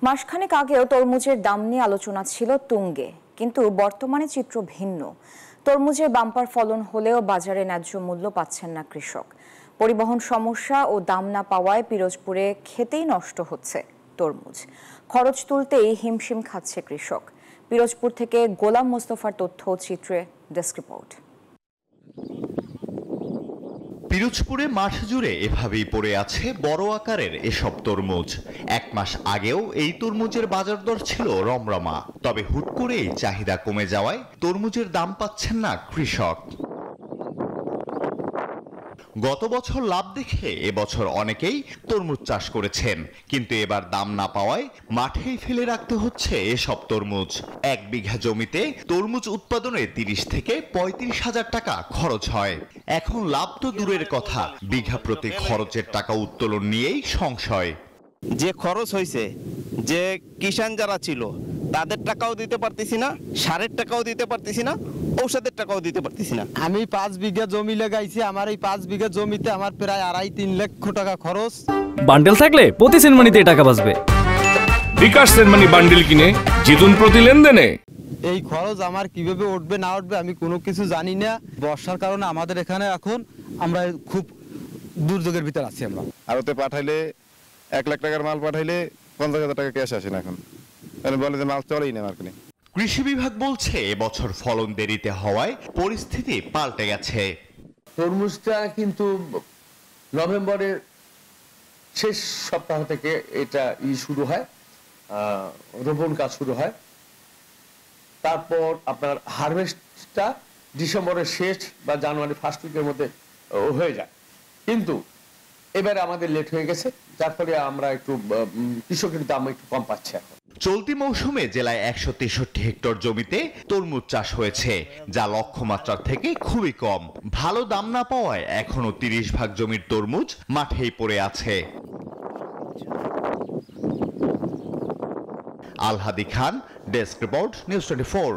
মাসখানেক আগেও তরমুজের দাম নিয়ে আলোচনা ছিল তুঙ্গে, কিন্তু বর্তমানে চিত্র ভিন্ন। তরমুজের বাম্পার ফলন হলেও বাজারে ন্যায্য মূল্য পাচ্ছেন না কৃষক। পরিবহন সমস্যা ও দাম না পাওয়ায় পিরোজপুরে খেতেই নষ্ট হচ্ছে তরমুজ। খরচ তুলতেই হিমশিম খাচ্ছে কৃষক। পিরোজপুর থেকে গোলাম মোস্তফার তথ্য চিত্রে ডেস্ক রিপোর্ট। পিরোজপুরে মাঠ জুড়ে এভাবেই পড়ে আছে বড় আকারের এসব তরমুজ। এক মাস আগেও এই তরমুজের বাজার দর ছিল রমরমা, তবে হুট করেই চাহিদা কমে যাওয়ায় তরমুজের দাম পাচ্ছেন না কৃষক। গত বছর লাভ দেখে এবছর অনেকেই তরমুজ চাষ করেছেন, কিন্তু এবার দাম না পাওয়ায় মাঠেই ফেলে রাখতে হচ্ছে এসব তরমুজ। 1 বিঘা জমিতে তরমুজ উৎপাদনে 30 থেকে 35 হাজার টাকা খরচ হয়। এখন লাভ তো দূরের কথা, বিঘা প্রতি খরচের টাকা উত্তোলন নিয়েই সংশয়। যে খরচ হয়েছে, যে কিষাণ যারা ছিল তাদের টাকাও দিতে পারতেছি না, সারের টাকাও দিতে পারতেছি না, ঔষধের টাকাও দিতে পারতেছি না। আমি 5 বিঘা জমি লাগাইছি, আমার এই 5 বিঘা জমিতে আমার প্রায় 2.5-3 লক্ষ টাকা খরচ। বান্ডেল থাকলে প্রতি সেনমানিতে টাকা বাঁচবে। বিকাশ সেনমানি বান্ডেল কিনে জিতুন প্রতি লেনদেনে। এই খরচ আমার কিভাবে উঠবে না উঠবে আমি কোনো কিছু জানি না। বর্ষার কারণে আমাদের এখানে এখন আমরা খুব দুর্যোগের ভিতর আছি। আমরা আরতে পাঠাইলে 1 লাখ টাকার মাল পাঠাইলে 50,000 টাকা ক্যাশ আসে না। এখন বলে যে মাল চলেই না মার্কেটে। কৃষি বিভাগ বলছে এবছর ফলন দেরিতে হওয়ায় পরিস্থিতি পাল্টে গেছে। তরমুজটা কিন্তু নভেম্বরের শেষ সপ্তাহ থেকে এটা শুরু হয়, রোপণ কাজ শুরু হয়। তারপর আপনার হারভেস্টটা ডিসেম্বরের শেষ বা জানুয়ারি ফার্স্ট উইকের মধ্যে হয়ে যায়, কিন্তু এবারে আমাদের লেট হয়ে গেছে, যার ফলে আমরা একটু কৃষকের দাম একটু কম পাচ্ছি। এখন চলতি মৌসুমে জেলায় 163 হেক্টর জমিতে তরমুজ চাষ হয়েছে, যা লক্ষ্যমাত্রার থেকে খুবই কম। ভালো দাম না পাওয়ায় এখনো 30 ভাগ জমির তরমুজ মাঠেই পড়ে আছে। আলহাদি খান, ডেস্ক রিপোর্ট, নিউজ 24।